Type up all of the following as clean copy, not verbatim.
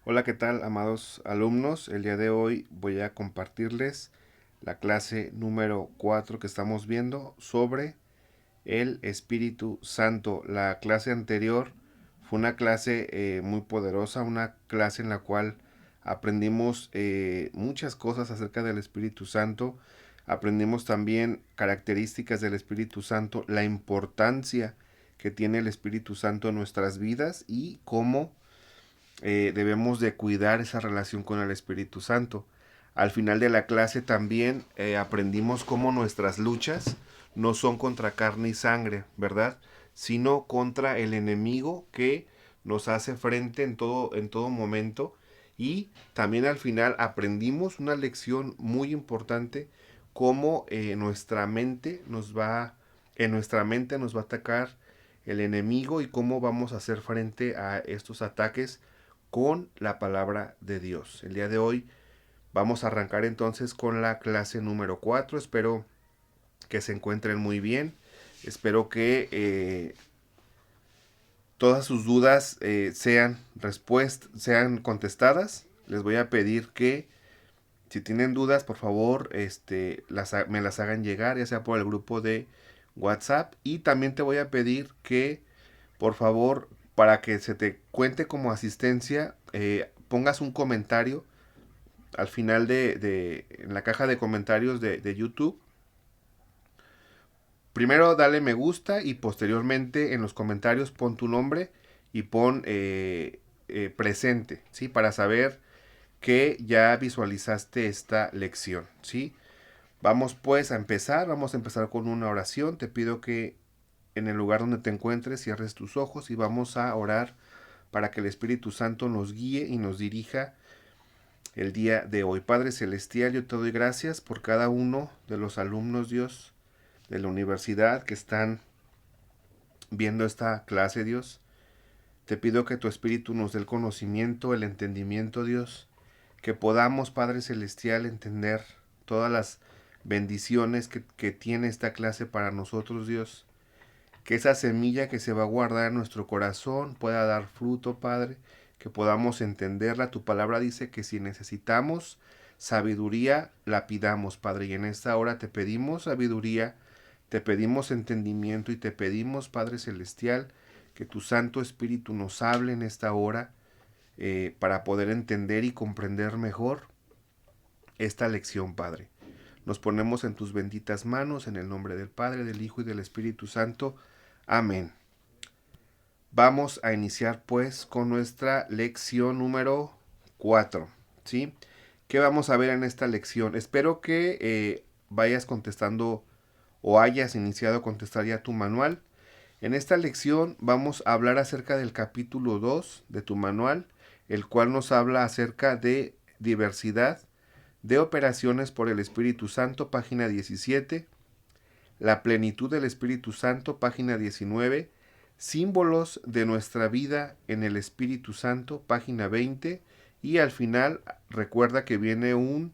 Hola, ¿qué tal, amados alumnos? El día de hoy voy a compartirles la clase número 4 que estamos viendo sobre el Espíritu Santo. La clase anterior fue una clase muy poderosa, una clase en la cual aprendimos muchas cosas acerca del Espíritu Santo. Aprendimos también características del Espíritu Santo, la importancia que tiene el Espíritu Santo en nuestras vidas y cómo debemos de cuidar esa relación con el Espíritu Santo. Al final de la clase también aprendimos cómo nuestras luchas no son contra carne y sangre, ¿verdad? Sino contra el enemigo que nos hace frente en todo momento. Y también al final aprendimos una lección muy importante, cómo en nuestra mente nos va a atacar el enemigo y cómo vamos a hacer frente a estos ataques con la palabra de Dios. El día de hoy vamos a arrancar entonces con la clase número 4. Espero que se encuentren muy bien. Espero que todas sus dudas sean contestadas. Les voy a pedir que si tienen dudas, por favor, me las hagan llegar, ya sea por el grupo de WhatsApp. Y también te voy a pedir que, por favor, para que se te cuente como asistencia, pongas un comentario al final en la caja de comentarios de YouTube. Primero dale me gusta y posteriormente en los comentarios pon tu nombre y pon presente, ¿sí? Para saber que ya visualizaste esta lección, ¿sí? Vamos pues vamos a empezar con una oración. Te pido que en el lugar donde te encuentres cierres tus ojos y vamos a orar para que el Espíritu Santo nos guíe y nos dirija el día de hoy. Padre Celestial, yo te doy gracias por cada uno de los alumnos, Dios, de la universidad que están viendo esta clase, Dios. Te pido que tu Espíritu nos dé el conocimiento, el entendimiento, Dios, que podamos, Padre Celestial, entender todas las bendiciones que tiene esta clase para nosotros, Dios. Que esa semilla que se va a guardar en nuestro corazón pueda dar fruto, Padre, que podamos entenderla. Tu palabra dice que si necesitamos sabiduría, la pidamos, Padre. Y en esta hora te pedimos sabiduría, te pedimos entendimiento y te pedimos, Padre Celestial, que tu Santo Espíritu nos hable en esta hora para poder entender y comprender mejor esta lección, Padre. Nos ponemos en tus benditas manos, en el nombre del Padre, del Hijo y del Espíritu Santo. Amén. Vamos a iniciar pues con nuestra lección número 4, ¿sí? ¿Qué vamos a ver en esta lección? Espero que vayas contestando o hayas iniciado a contestar ya tu manual. En esta lección vamos a hablar acerca del capítulo 2 de tu manual, el cual nos habla acerca de diversidad de operaciones por el Espíritu Santo, página 17, la plenitud del Espíritu Santo, página 19, símbolos de nuestra vida en el Espíritu Santo, página 20, y al final recuerda que viene un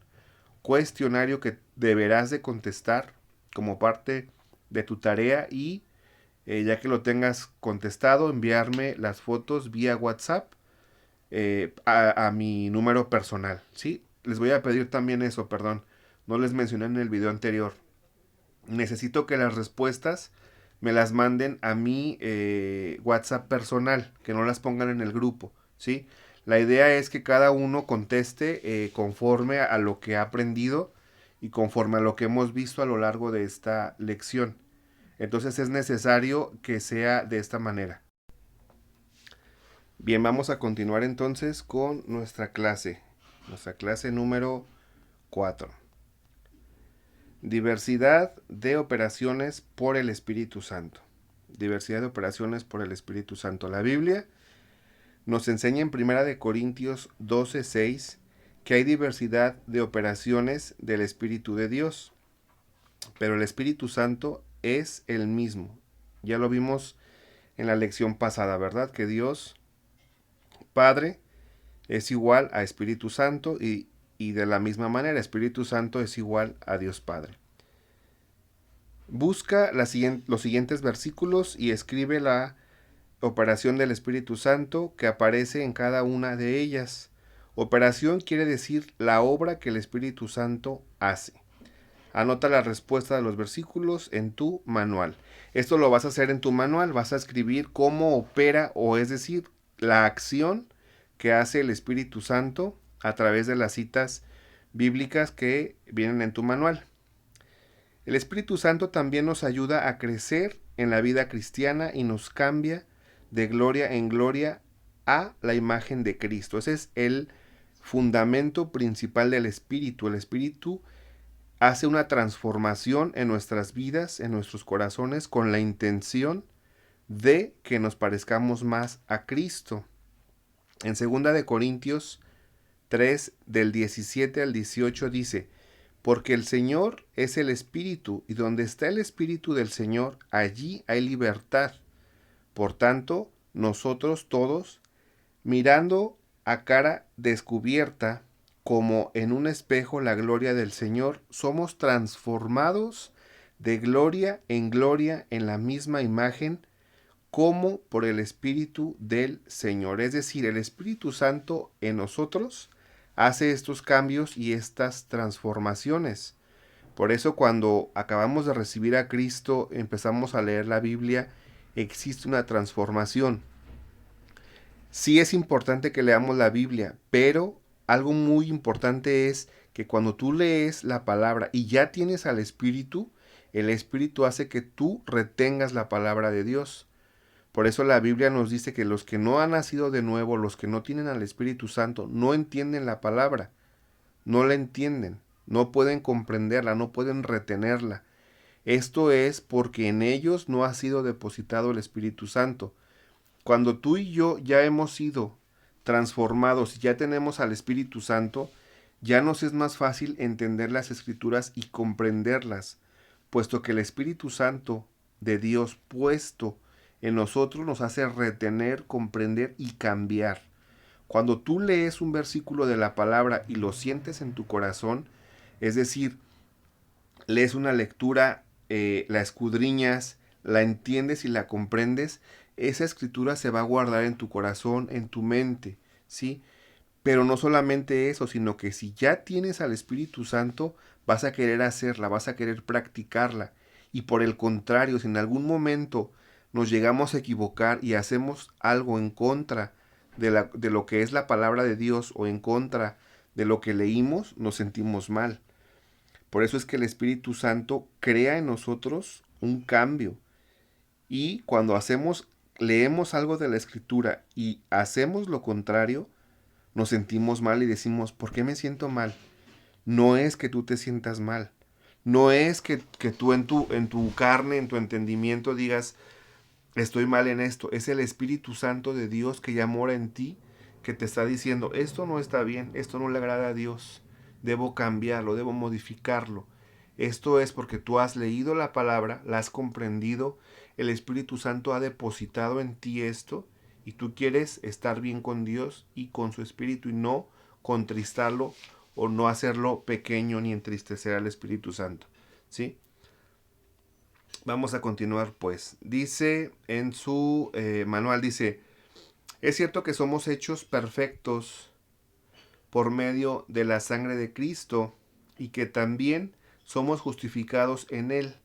cuestionario que deberás de contestar como parte de tu tarea y ya que lo tengas contestado, enviarme las fotos vía WhatsApp a mi número personal, ¿sí? Les voy a pedir también eso, perdón, no les mencioné en el video anterior. Necesito que las respuestas me las manden a mi WhatsApp personal, que no las pongan en el grupo, ¿sí? La idea es que cada uno conteste conforme a lo que ha aprendido y conforme a lo que hemos visto a lo largo de esta lección. Entonces es necesario que sea de esta manera. Bien, vamos a continuar entonces con nuestra clase número 4. Diversidad de operaciones por el Espíritu Santo. Diversidad de operaciones por el Espíritu Santo. La Biblia nos enseña en 1 Corintios 12:6 que hay diversidad de operaciones del Espíritu de Dios, pero el Espíritu Santo es el mismo. Ya lo vimos en la lección pasada, ¿verdad? Que Dios Padre es igual a Espíritu Santo y de la misma manera Espíritu Santo es igual a Dios Padre. Busca los siguientes versículos y escribe la operación del Espíritu Santo que aparece en cada una de ellas. Operación quiere decir la obra que el Espíritu Santo hace. Anota la respuesta de los versículos en tu manual. Esto lo vas a hacer en tu manual, vas a escribir cómo opera, o es decir, la acción que hace el Espíritu Santo a través de las citas bíblicas que vienen en tu manual. El Espíritu Santo también nos ayuda a crecer en la vida cristiana y nos cambia de gloria en gloria a la imagen de Cristo. Ese es el fundamento principal del Espíritu. El Espíritu hace una transformación en nuestras vidas, en nuestros corazones, con la intención de que nos parezcamos más a Cristo. En 2 de Corintios 3, del 17 al 18 dice: porque el Señor es el Espíritu, y donde está el Espíritu del Señor, allí hay libertad. Por tanto, nosotros todos, mirando a cara descubierta, como en un espejo la gloria del Señor, somos transformados de gloria en la misma imagen, como por el Espíritu del Señor. Es decir, el Espíritu Santo en nosotros hace estos cambios y estas transformaciones. Por eso cuando acabamos de recibir a Cristo, empezamos a leer la Biblia, existe una transformación. Sí es importante que leamos la Biblia, pero algo muy importante es que cuando tú lees la palabra y ya tienes al Espíritu, el Espíritu hace que tú retengas la palabra de Dios. Por eso la Biblia nos dice que los que no han nacido de nuevo, los que no tienen al Espíritu Santo, no entienden la palabra, no la entienden, no pueden comprenderla, no pueden retenerla. Esto es porque en ellos no ha sido depositado el Espíritu Santo. Cuando tú y yo ya hemos sido transformados y ya tenemos al Espíritu Santo, ya nos es más fácil entender las Escrituras y comprenderlas, puesto que el Espíritu Santo de Dios puesto en nosotros nos hace retener, comprender y cambiar. Cuando tú lees un versículo de la palabra y lo sientes en tu corazón, es decir, lees una lectura, la escudriñas, la entiendes y la comprendes, esa escritura se va a guardar en tu corazón, en tu mente, ¿sí? Pero no solamente eso, sino que si ya tienes al Espíritu Santo, vas a querer hacerla, vas a querer practicarla. Y por el contrario, si en algún momento nos llegamos a equivocar y hacemos algo en contra de lo que es la palabra de Dios o en contra de lo que leímos, nos sentimos mal. Por eso es que el Espíritu Santo crea en nosotros un cambio. Y cuando leemos algo de la Escritura y hacemos lo contrario, nos sentimos mal y decimos, ¿por qué me siento mal? No es que tú te sientas mal. No es que tú en tu carne, en tu entendimiento digas, estoy mal en esto. Es el Espíritu Santo de Dios que ya mora en ti, que te está diciendo, esto no está bien, esto no le agrada a Dios. Debo cambiarlo, debo modificarlo. Esto es porque tú has leído la palabra, la has comprendido, el Espíritu Santo ha depositado en ti esto y tú quieres estar bien con Dios y con su Espíritu y no contristarlo o no hacerlo pequeño ni entristecer al Espíritu Santo. ¿Sí? Vamos a continuar pues. Dice en su manual, dice, es cierto que somos hechos perfectos por medio de la sangre de Cristo y que también somos justificados en Él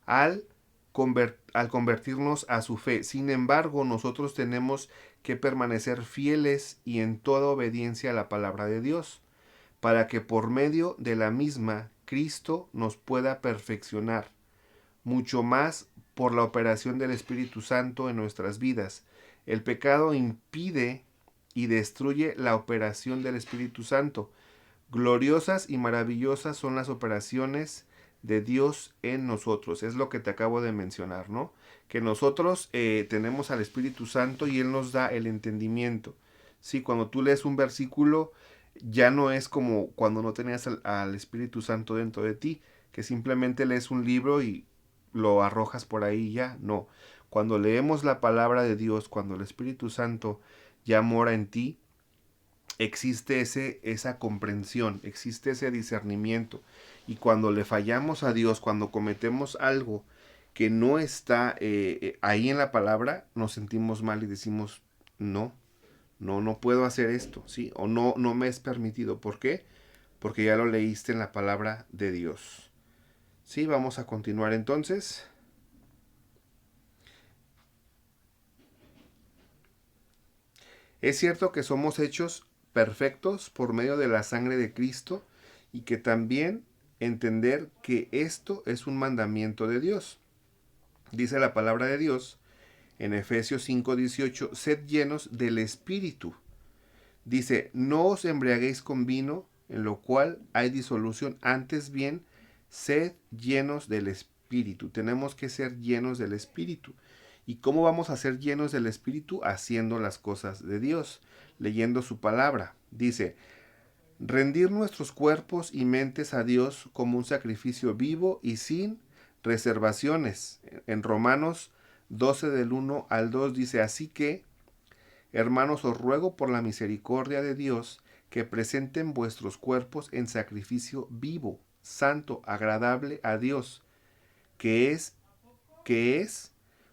al convertirnos a su fe. Sin embargo, nosotros tenemos que permanecer fieles y en toda obediencia a la palabra de Dios, para que por medio de la misma Cristo nos pueda perfeccionar, mucho más por la operación del Espíritu Santo en nuestras vidas. El pecado impide y destruye la operación del Espíritu Santo. Gloriosas y maravillosas son las operaciones de Dios en nosotros. Es lo que te acabo de mencionar, ¿no? Que nosotros tenemos al Espíritu Santo y Él nos da el entendimiento. Sí, cuando tú lees un versículo, ya no es como cuando no tenías al Espíritu Santo dentro de ti, que simplemente lees un libro y lo arrojas por ahí y ya. No. Cuando leemos la palabra de Dios, cuando el Espíritu Santo ya mora en ti, existe esa comprensión, existe ese discernimiento. Y cuando le fallamos a Dios, cuando cometemos algo que no está ahí en la palabra, nos sentimos mal y decimos, no, no, no puedo hacer esto, ¿sí? O no, no me es permitido. ¿Por qué? Porque ya lo leíste en la palabra de Dios. Sí, vamos a continuar entonces. Es cierto que somos hechos perfectos por medio de la sangre de Cristo y que también entender que esto es un mandamiento de Dios. Dice la palabra de Dios en Efesios 5:18, sed llenos del Espíritu. Dice, no os embriaguéis con vino, en lo cual hay disolución, antes bien, sed llenos del Espíritu. Tenemos que ser llenos del Espíritu. ¿Y cómo vamos a ser llenos del Espíritu? Haciendo las cosas de Dios, leyendo su palabra. Dice, rendir nuestros cuerpos y mentes a Dios como un sacrificio vivo y sin reservaciones. En Romanos 12 del 1 al 2 dice, así que, hermanos, os ruego por la misericordia de Dios que presenten vuestros cuerpos en sacrificio vivo, santo, agradable a Dios, que es, que es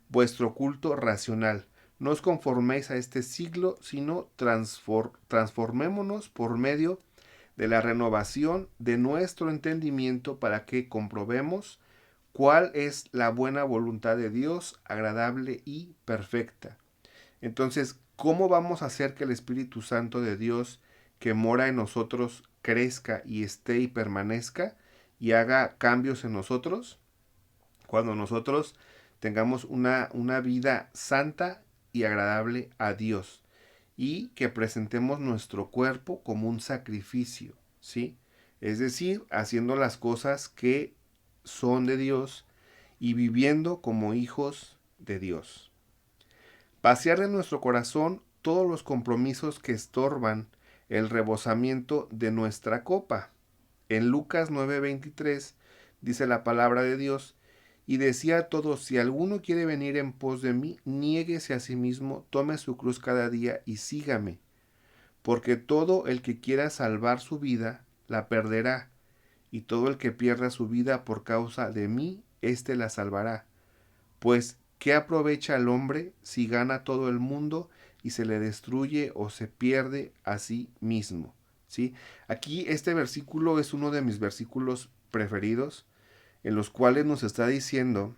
vuestro culto racional. No os conforméis a este siglo, sino transformémonos por medio de la renovación de nuestro entendimiento para que comprobemos cuál es la buena voluntad de Dios, agradable y perfecta. Entonces, ¿cómo vamos a hacer que el Espíritu Santo de Dios que mora en nosotros crezca y esté y permanezca y haga cambios en nosotros? Cuando nosotros tengamos una vida santa y agradable a Dios y que presentemos nuestro cuerpo como un sacrificio, ¿sí? Es decir, haciendo las cosas que son de Dios y viviendo como hijos de Dios. Vaciar de nuestro corazón todos los compromisos que estorban el rebosamiento de nuestra copa. En Lucas 9:23 dice la palabra de Dios, y decía a todos, si alguno quiere venir en pos de mí, niéguese a sí mismo, tome su cruz cada día y sígame, porque todo el que quiera salvar su vida, la perderá, y todo el que pierda su vida por causa de mí, éste la salvará. Pues, ¿qué aprovecha el hombre si gana todo el mundo y se le destruye o se pierde a sí mismo? ¿Sí? Aquí este versículo es uno de mis versículos preferidos, en los cuales nos está diciendo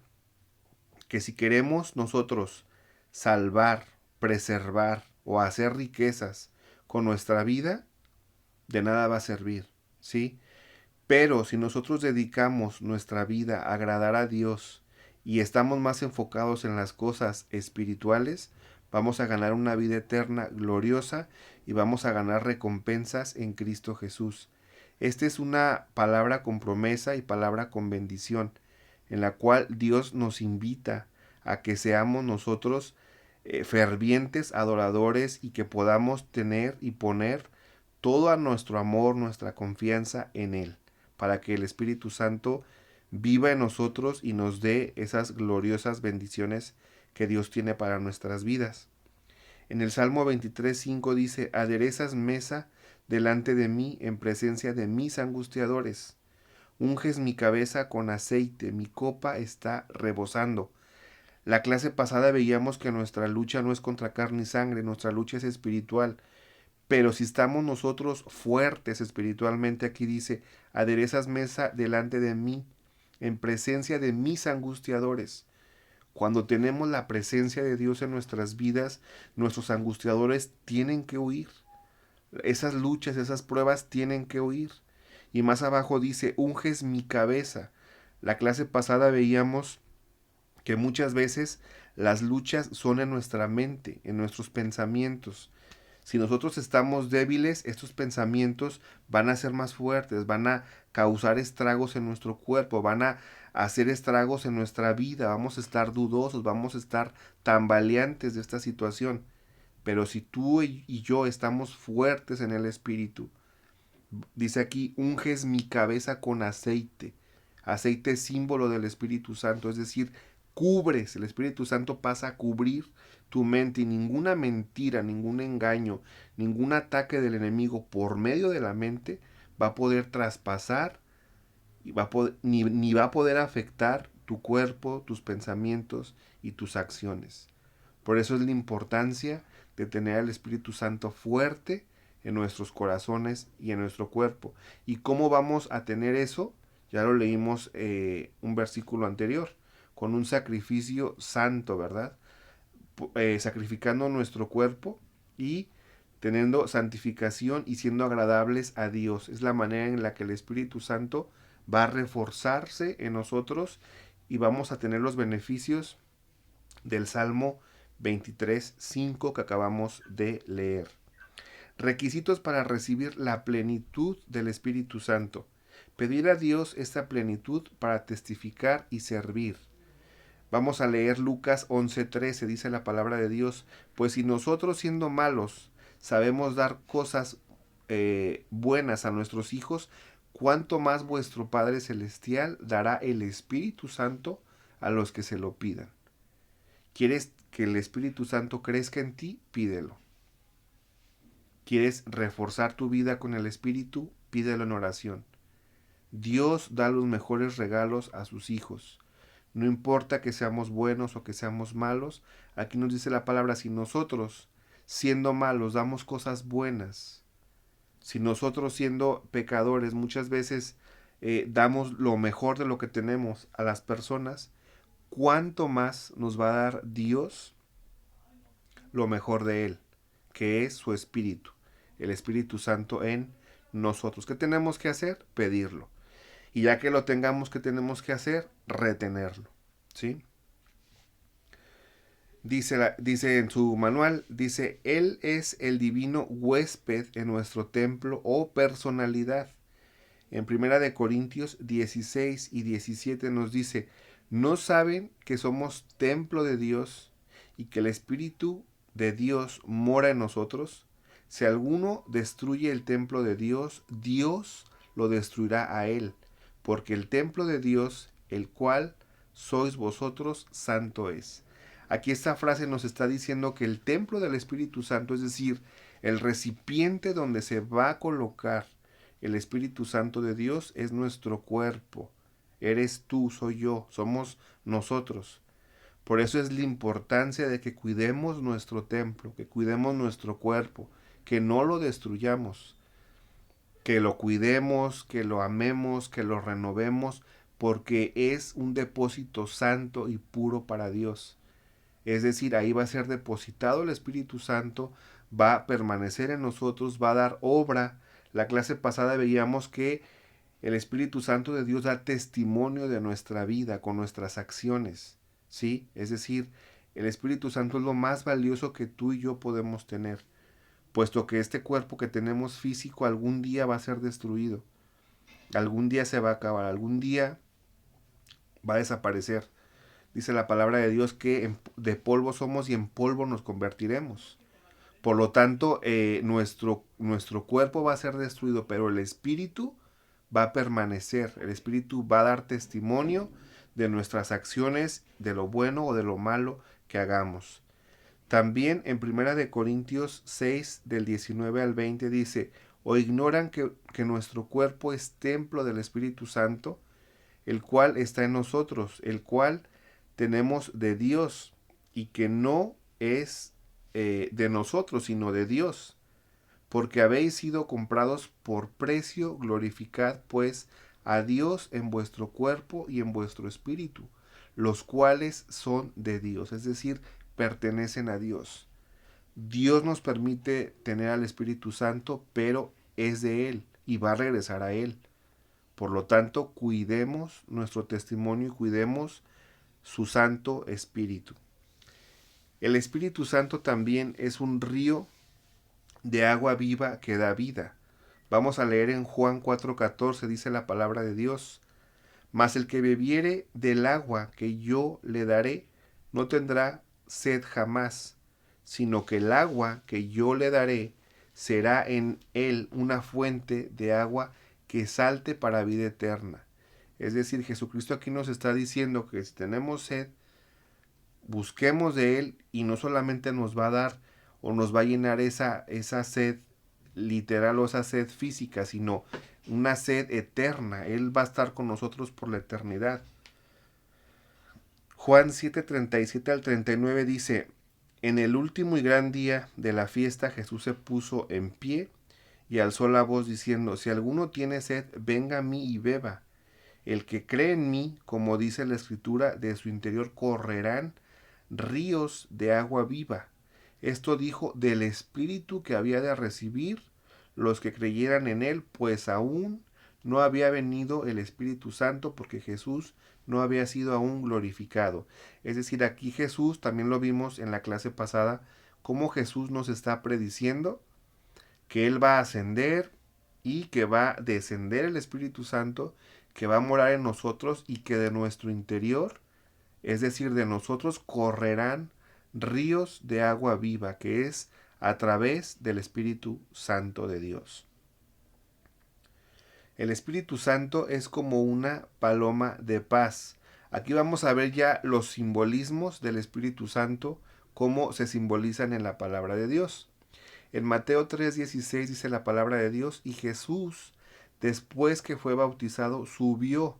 que si queremos nosotros salvar, preservar o hacer riquezas con nuestra vida, de nada va a servir, ¿sí? Pero si nosotros dedicamos nuestra vida a agradar a Dios y estamos más enfocados en las cosas espirituales, vamos a ganar una vida eterna gloriosa y vamos a ganar recompensas en Cristo Jesús. Esta es una palabra con promesa y palabra con bendición, en la cual Dios nos invita a que seamos nosotros fervientes adoradores y que podamos tener y poner todo a nuestro amor, nuestra confianza en Él, para que el Espíritu Santo viva en nosotros y nos dé esas gloriosas bendiciones que Dios tiene para nuestras vidas. En el Salmo 23:5 dice, aderezas mesa delante de mí en presencia de mis angustiadores. Unges mi cabeza con aceite, mi copa está rebosando. La clase pasada veíamos que nuestra lucha no es contra carne y sangre, nuestra lucha es espiritual. Pero si estamos nosotros fuertes espiritualmente, aquí dice, aderezas mesa delante de mí, en presencia de mis angustiadores. Cuando tenemos la presencia de Dios en nuestras vidas, nuestros angustiadores tienen que huir. Esas luchas, esas pruebas tienen que huir. Y más abajo dice, unges mi cabeza. La clase pasada veíamos que muchas veces las luchas son en nuestra mente, en nuestros pensamientos. Si nosotros estamos débiles, estos pensamientos van a ser más fuertes, van a causar estragos en nuestro cuerpo, van a hacer estragos en nuestra vida, vamos a estar dudosos, vamos a estar tambaleantes de esta situación. Pero si tú y yo estamos fuertes en el espíritu, dice aquí, unges mi cabeza con aceite. Aceite es símbolo del Espíritu Santo, es decir, cubres, el Espíritu Santo pasa a cubrir tu mente y ninguna mentira, ningún engaño, ningún ataque del enemigo por medio de la mente va a poder traspasar y ni va a poder afectar tu cuerpo, tus pensamientos y tus acciones. Por eso es la importancia de tener al Espíritu Santo fuerte en nuestros corazones y en nuestro cuerpo. ¿Y cómo vamos a tener eso? Ya lo leímos un versículo anterior, con un sacrificio santo, ¿verdad? Sacrificando nuestro cuerpo y teniendo santificación y siendo agradables a Dios. Es la manera en la que el Espíritu Santo va a reforzarse en nosotros y vamos a tener los beneficios del Salmo 23:5 que acabamos de leer. Requisitos para recibir la plenitud del Espíritu Santo. Pedir a Dios esta plenitud para testificar y servir. Vamos a leer Lucas 11:13, dice la palabra de Dios, pues si nosotros siendo malos sabemos dar cosas buenas a nuestros hijos, cuánto más vuestro Padre Celestial dará el Espíritu Santo a los que se lo pidan. ¿Quieres que el Espíritu Santo crezca en ti? Pídelo. ¿Quieres reforzar tu vida con el Espíritu? Pídelo en oración. Dios da los mejores regalos a sus hijos. No importa que seamos buenos o que seamos malos, aquí nos dice la palabra, si nosotros siendo malos damos cosas buenas, si nosotros siendo pecadores muchas veces damos lo mejor de lo que tenemos a las personas, ¿cuánto más nos va a dar Dios lo mejor de Él, que es su Espíritu, el Espíritu Santo en nosotros? ¿Qué tenemos que hacer? Pedirlo. Y ya que lo tengamos, ¿qué tenemos que hacer? Retenerlo, ¿sí? Dice en su manual, dice, Él es el divino huésped en nuestro templo o personalidad. En 1 Corintios 16:17 nos dice, ¿no saben que somos templo de Dios y que el Espíritu de Dios mora en nosotros? Si alguno destruye el templo de Dios, Dios lo destruirá a él, porque el templo de Dios, el cual sois vosotros, santo es. Aquí esta frase nos está diciendo que el templo del Espíritu Santo, es decir, el recipiente donde se va a colocar el Espíritu Santo de Dios, es nuestro cuerpo. Eres tú, soy yo, somos nosotros. Por eso es la importancia de que cuidemos nuestro templo, que cuidemos nuestro cuerpo, que no lo destruyamos, que lo cuidemos, que lo amemos, que lo renovemos, porque es un depósito santo y puro para Dios. Es decir, ahí va a ser depositado el Espíritu Santo, va a permanecer en nosotros, va a dar obra. La clase pasada veíamos que el Espíritu Santo de Dios da testimonio de nuestra vida con nuestras acciones, ¿sí? Es decir, el Espíritu Santo es lo más valioso que tú y yo podemos tener, puesto que este cuerpo que tenemos físico algún día va a ser destruido, algún día se va a acabar, algún día va a desaparecer. Dice la palabra de Dios que de polvo somos y en polvo nos convertiremos. Por lo tanto, nuestro cuerpo va a ser destruido, pero el espíritu va a permanecer. El espíritu va a dar testimonio de nuestras acciones, de lo bueno o de lo malo que hagamos. También en 1 Corintios 6, del 19 al 20 dice, ¿o ignoran que nuestro cuerpo es templo del Espíritu Santo, el cual está en nosotros, el cual tenemos de Dios y que no es de nosotros, sino de Dios? Porque habéis sido comprados por precio, glorificad pues a Dios en vuestro cuerpo y en vuestro espíritu, los cuales son de Dios, es decir, pertenecen a Dios. Dios nos permite tener al Espíritu Santo, pero es de Él y va a regresar a Él. Por lo tanto, cuidemos nuestro testimonio y cuidemos su Santo Espíritu. El Espíritu Santo también es un río de agua viva que da vida. Vamos a leer en Juan 4:14, dice la palabra de Dios, mas el que bebiere del agua que yo le daré, no tendrá sed jamás, sino que el agua que yo le daré será en él una fuente de agua que salte para vida eterna. Es decir, Jesucristo aquí nos está diciendo que si tenemos sed, busquemos de Él y no solamente nos va a dar o nos va a llenar esa sed literal o esa sed física, sino una sed eterna. Él va a estar con nosotros por la eternidad. Juan 7:37 al 39 dice, En el último y gran día de la fiesta Jesús se puso en pie y alzó la voz diciendo, si alguno tiene sed, venga a mí y beba. El que cree en mí, como dice la Escritura, de su interior correrán ríos de agua viva. Esto dijo del Espíritu que había de recibir los que creyeran en él, pues aún no había venido el Espíritu Santo porque Jesús no había sido aún glorificado. Es decir, aquí Jesús, también lo vimos en la clase pasada, cómo Jesús nos está prediciendo que Él va a ascender y que va a descender el Espíritu Santo, que va a morar en nosotros y que de nuestro interior, es decir, de nosotros correrán ríos de agua viva, que es a través del Espíritu Santo de Dios. El Espíritu Santo es como una paloma de paz. Aquí vamos a ver ya los simbolismos del Espíritu Santo, cómo se simbolizan en la palabra de Dios. En Mateo 3:16 dice la palabra de Dios, y Jesús, después que fue bautizado, subió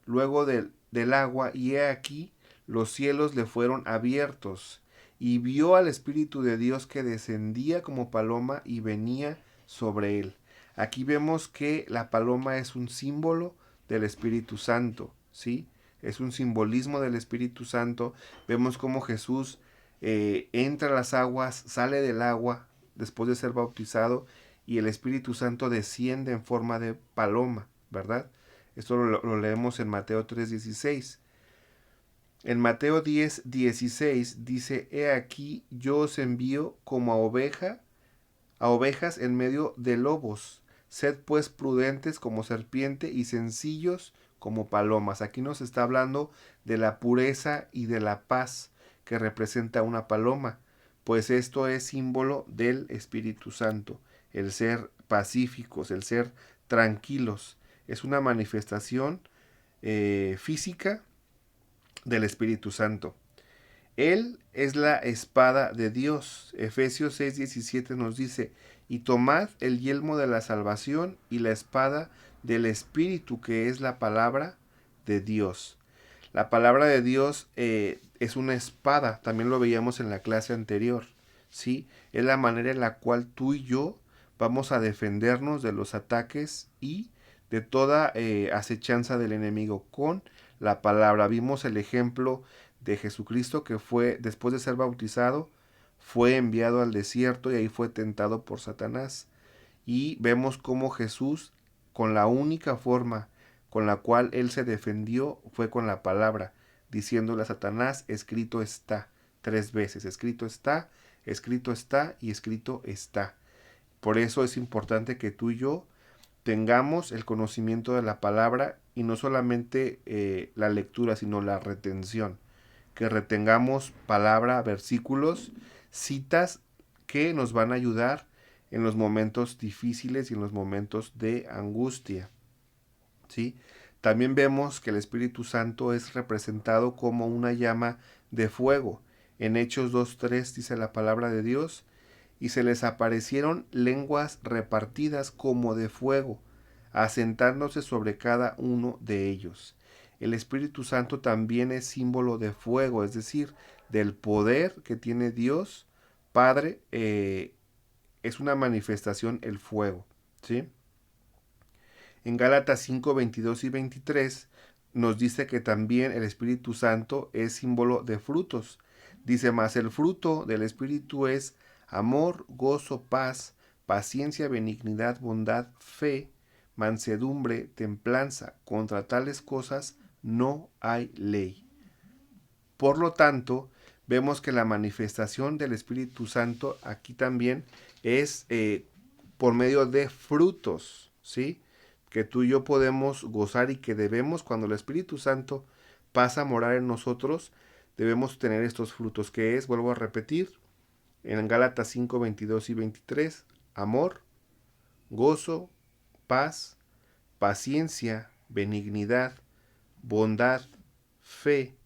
luego del agua, y he aquí los cielos le fueron abiertos, y vio al Espíritu de Dios que descendía como paloma y venía sobre él. Aquí vemos que la paloma es un símbolo del Espíritu Santo, ¿sí? Es un simbolismo del Espíritu Santo. Vemos cómo Jesús entra a las aguas, sale del agua después de ser bautizado y el Espíritu Santo desciende en forma de paloma, ¿verdad? Esto lo leemos en Mateo 3:16. En Mateo 10:16 dice, he aquí yo os envío como a ovejas en medio de lobos. Sed pues prudentes como serpiente y sencillos como palomas. Aquí nos está hablando de la pureza y de la paz que representa una paloma, pues esto es símbolo del Espíritu Santo, el ser pacíficos, el ser tranquilos. Es una manifestación física del Espíritu Santo. Él es la espada de Dios. Efesios 6:17 nos dice, y tomad el yelmo de la salvación y la espada del Espíritu, que es la palabra de Dios. La palabra de Dios es una espada, también lo veíamos en la clase anterior, ¿sí? Es la manera en la cual tú y yo vamos a defendernos de los ataques y de toda acechanza del enemigo con la palabra. Vimos el ejemplo de Jesucristo que fue, después de ser bautizado, fue enviado al desierto y ahí fue tentado por Satanás. Y vemos cómo Jesús, con la única forma con la cual él se defendió, fue con la palabra, diciéndole a Satanás, escrito está, 3 veces, escrito está y escrito está. Por eso es importante que tú y yo tengamos el conocimiento de la palabra y no solamente la lectura, sino la retención. Que retengamos palabra, versículos, citas que nos van a ayudar en los momentos difíciles y en los momentos de angustia, ¿sí? También vemos que el Espíritu Santo es representado como una llama de fuego. En Hechos 2:3 dice la palabra de Dios, y se les aparecieron lenguas repartidas como de fuego, asentándose sobre cada uno de ellos. El Espíritu Santo también es símbolo de fuego, es decir, del poder que tiene Dios Padre, es una manifestación el fuego, ¿sí? En Gálatas 5:22 y 23 nos dice que también el Espíritu Santo es símbolo de frutos. Dice más, el fruto del Espíritu es amor, gozo, paz, paciencia, benignidad, bondad, fe, mansedumbre, templanza. Contra tales cosas no hay ley. Por lo tanto, vemos que la manifestación del Espíritu Santo aquí también es por medio de frutos, ¿sí? Que tú y yo podemos gozar y que debemos, cuando el Espíritu Santo pasa a morar en nosotros, debemos tener estos frutos, que es, vuelvo a repetir, en Gálatas 5:22 y 23, amor, gozo, paz, paciencia, benignidad, bondad, fe,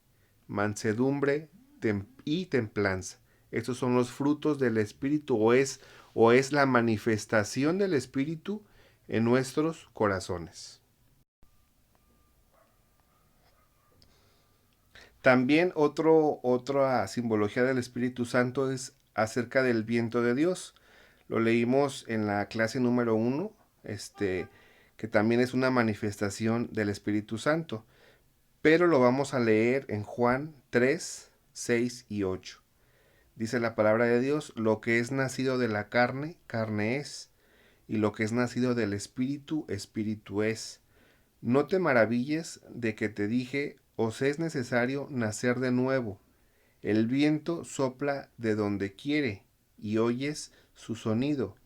mansedumbre y templanza. Estos son los frutos del Espíritu o es la manifestación del Espíritu en nuestros corazones. También otra simbología del Espíritu Santo es acerca del viento de Dios. Lo leímos en la clase número 1, que también es una manifestación del Espíritu Santo. Pero lo vamos a leer en Juan 3, 6 y 8. Dice la palabra de Dios: lo que es nacido de la carne, carne es, y lo que es nacido del Espíritu, Espíritu es. No te maravilles de que te dije, os es necesario nacer de nuevo. El viento sopla de donde quiere, y oyes su sonido,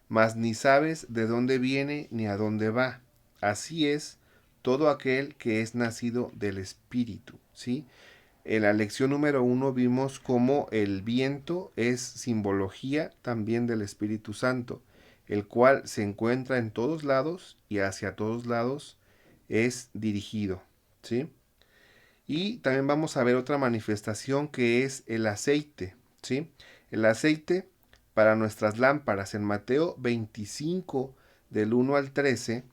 mas ni sabes de dónde viene ni a dónde va. Así es todo aquel que es nacido del Espíritu, ¿sí? En la lección número 1 vimos cómo el viento es simbología también del Espíritu Santo, el cual se encuentra en todos lados y hacia todos lados es dirigido, ¿sí? Y también vamos a ver otra manifestación que es el aceite, ¿sí? El aceite para nuestras lámparas. En Mateo 25, del 1 al 13,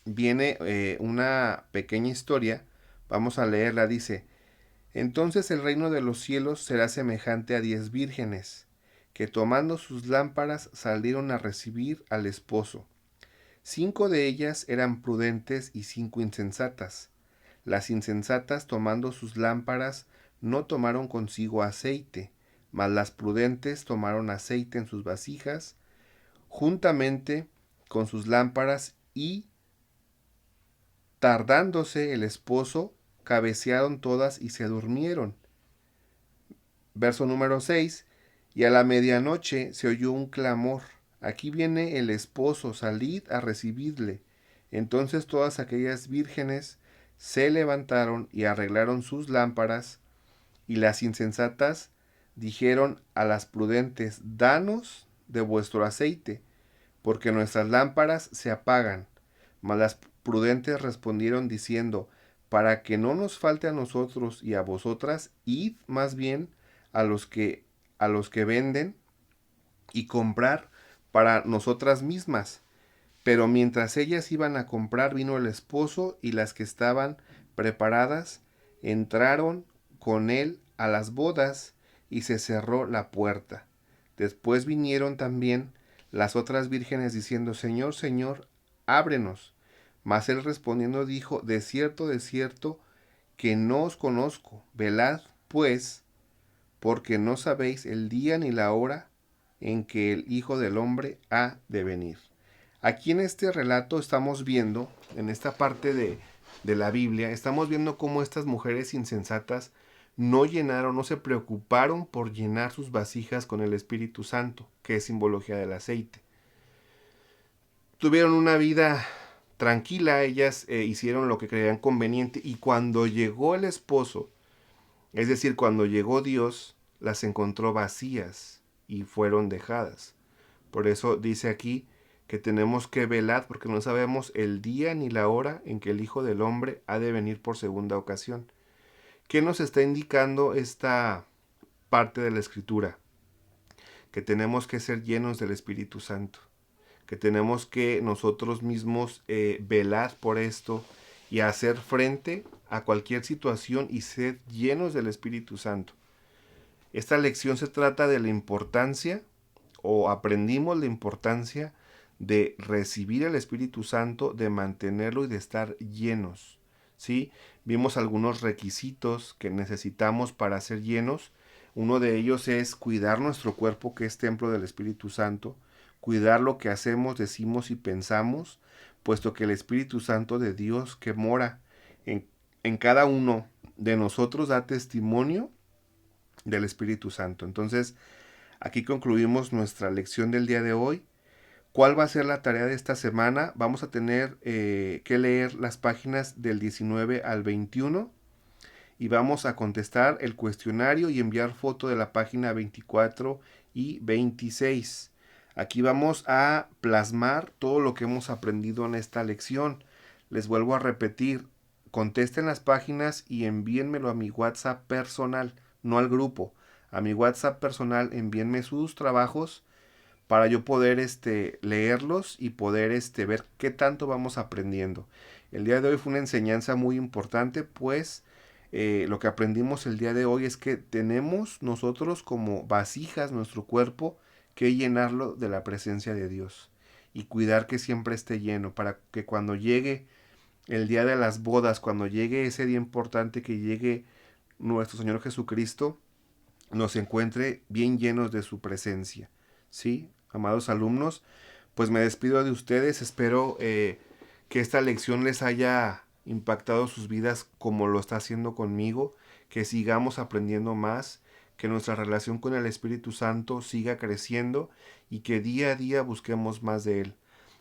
viene una pequeña historia. Vamos a leerla, dice: entonces el reino de los cielos será semejante a 10 vírgenes, que tomando sus lámparas salieron a recibir al esposo. 5 de ellas eran prudentes y 5 insensatas. Las insensatas, tomando sus lámparas, no tomaron consigo aceite, mas las prudentes tomaron aceite en sus vasijas, juntamente con sus lámparas, y, tardándose el esposo, cabecearon todas y se durmieron. Verso número 6. Y a la medianoche se oyó un clamor: aquí viene el esposo, salid a recibirle. Entonces todas aquellas vírgenes se levantaron y arreglaron sus lámparas. Y las insensatas dijeron a las prudentes: danos de vuestro aceite, porque nuestras lámparas se apagan. Mas las prudentes respondieron diciendo: para que no nos falte a nosotros y a vosotras, id más bien a los que venden y comprar para nosotras mismas. Pero mientras ellas iban a comprar, vino el esposo, y las que estaban preparadas entraron con él a las bodas, y se cerró la puerta. Después vinieron también las otras vírgenes diciendo: Señor, Señor, ábrenos. Mas él respondiendo dijo: de cierto, que no os conozco. Velad, pues, porque no sabéis el día ni la hora en que el Hijo del Hombre ha de venir. Aquí en este relato estamos viendo, en esta parte de la Biblia, estamos viendo cómo estas mujeres insensatas no llenaron, no se preocuparon por llenar sus vasijas con el Espíritu Santo, que es simbología del aceite. Tuvieron una vida tranquila, ellas hicieron lo que creían conveniente, y cuando llegó el esposo, es decir, cuando llegó Dios, las encontró vacías y fueron dejadas. Por eso dice aquí que tenemos que velar, porque no sabemos el día ni la hora en que el Hijo del Hombre ha de venir por segunda ocasión. ¿Qué nos está indicando esta parte de la Escritura? Que tenemos que ser llenos del Espíritu Santo, que tenemos que nosotros mismos velar por esto y hacer frente a cualquier situación y ser llenos del Espíritu Santo. Esta lección se trata de la importancia, o aprendimos la importancia de recibir el Espíritu Santo, de mantenerlo y de estar llenos, ¿sí? Vimos algunos requisitos que necesitamos para ser llenos. Uno de ellos es cuidar nuestro cuerpo, que es templo del Espíritu Santo, cuidar lo que hacemos, decimos y pensamos, puesto que el Espíritu Santo de Dios que mora en cada uno de nosotros da testimonio del Espíritu Santo. Entonces, aquí concluimos nuestra lección del día de hoy. ¿Cuál va a ser la tarea de esta semana? Vamos a tener que leer las páginas del 19 al 21 y vamos a contestar el cuestionario y enviar foto de la página 24 y 26. Aquí vamos a plasmar todo lo que hemos aprendido en esta lección. Les vuelvo a repetir: contesten las páginas y envíenmelo a mi WhatsApp personal, no al grupo. A mi WhatsApp personal envíenme sus trabajos para yo poder leerlos y poder ver qué tanto vamos aprendiendo. El día de hoy fue una enseñanza muy importante, pues lo que aprendimos el día de hoy es que tenemos nosotros como vasijas nuestro cuerpo que llenarlo de la presencia de Dios y cuidar que siempre esté lleno para que cuando llegue el día de las bodas, cuando llegue ese día importante, que llegue nuestro Señor Jesucristo, nos encuentre bien llenos de su presencia. ¿Sí? Amados alumnos, pues me despido de ustedes. Espero que esta lección les haya impactado sus vidas como lo está haciendo conmigo, que sigamos aprendiendo más, que nuestra relación con el Espíritu Santo siga creciendo y que día a día busquemos más de Él.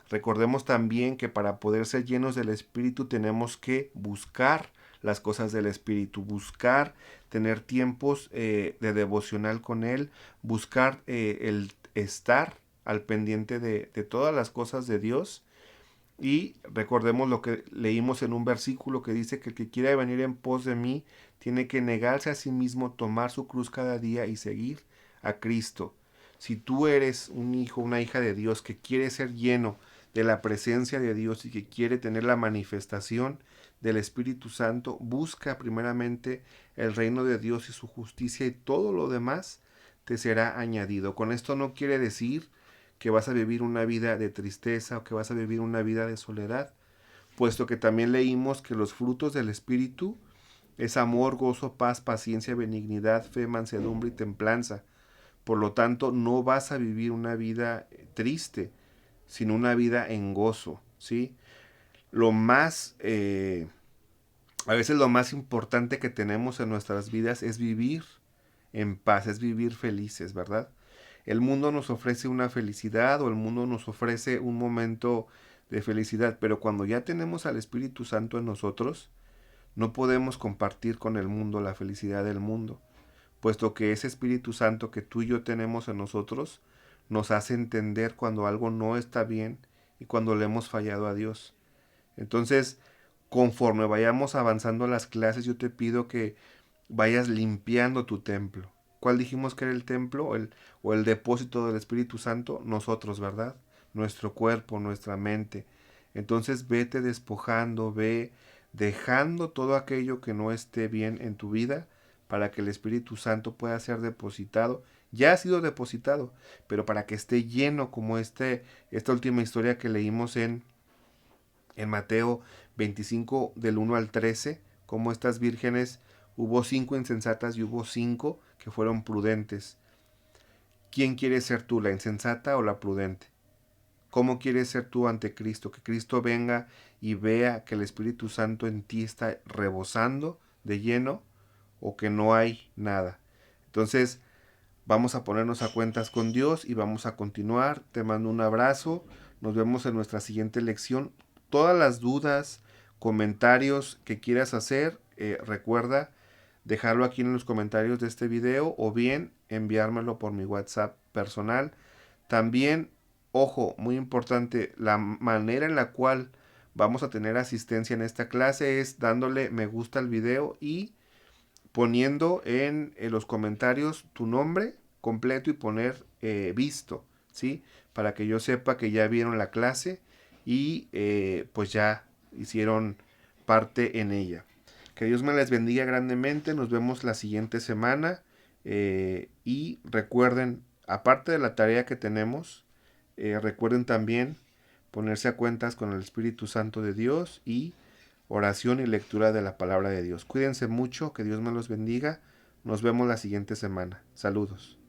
Recordemos también que para poder ser llenos del Espíritu tenemos que buscar las cosas del Espíritu, buscar tener tiempos de devocional con Él, buscar el estar al pendiente de todas las cosas de Dios. Y recordemos lo que leímos en un versículo que dice que el que quiera venir en pos de mí tiene que negarse a sí mismo, tomar su cruz cada día y seguir a Cristo. Si tú eres un hijo, una hija de Dios que quiere ser lleno de la presencia de Dios y que quiere tener la manifestación del Espíritu Santo, busca primeramente el reino de Dios y su justicia, y todo lo demás te será añadido. Con esto no quiere decir que vas a vivir una vida de tristeza o que vas a vivir una vida de soledad, puesto que también leímos que los frutos del Espíritu es amor, gozo, paz, paciencia, benignidad, fe, mansedumbre y templanza. Por lo tanto, no vas a vivir una vida triste, sino una vida en gozo, ¿sí? Lo más, a veces lo más importante que tenemos en nuestras vidas es vivir en paz, es vivir felices, ¿verdad? El mundo nos ofrece una felicidad, o el mundo nos ofrece un momento de felicidad, pero cuando ya tenemos al Espíritu Santo en nosotros, no podemos compartir con el mundo la felicidad del mundo, puesto que ese Espíritu Santo que tú y yo tenemos en nosotros nos hace entender cuando algo no está bien y cuando le hemos fallado a Dios. Entonces, conforme vayamos avanzando las clases, yo te pido que vayas limpiando tu templo. ¿Cuál dijimos que era el templo o el depósito del Espíritu Santo? Nosotros, ¿verdad? Nuestro cuerpo, nuestra mente. Entonces vete despojando, ve dejando todo aquello que no esté bien en tu vida para que el Espíritu Santo pueda ser depositado. Ya ha sido depositado, pero para que esté lleno como esta última historia que leímos en Mateo 25 del 1 al 13, como estas vírgenes, hubo 5 insensatas y hubo 5 que fueron prudentes. ¿Quién quieres ser tú, la insensata o la prudente? ¿Cómo quieres ser tú ante Cristo? Que Cristo venga y vea que el Espíritu Santo en ti está rebosando de lleno, o que no hay nada. Entonces, vamos a ponernos a cuentas con Dios y vamos a continuar. Te mando un abrazo. Nos vemos en nuestra siguiente lección. Todas las dudas, comentarios que quieras hacer, recuerda dejarlo aquí en los comentarios de este video, o bien enviármelo por mi WhatsApp personal. También, ojo, muy importante, la manera en la cual vamos a tener asistencia en esta clase es dándole me gusta al video y poniendo en los comentarios tu nombre completo y poner visto, ¿sí? Para que yo sepa que ya vieron la clase y pues ya hicieron parte en ella. Que Dios me les bendiga grandemente. Nos vemos la siguiente semana. Y recuerden, aparte de la tarea que tenemos, recuerden también ponerse a cuentas con el Espíritu Santo de Dios y oración y lectura de la palabra de Dios. Cuídense mucho, que Dios me los bendiga. Nos vemos la siguiente semana. Saludos.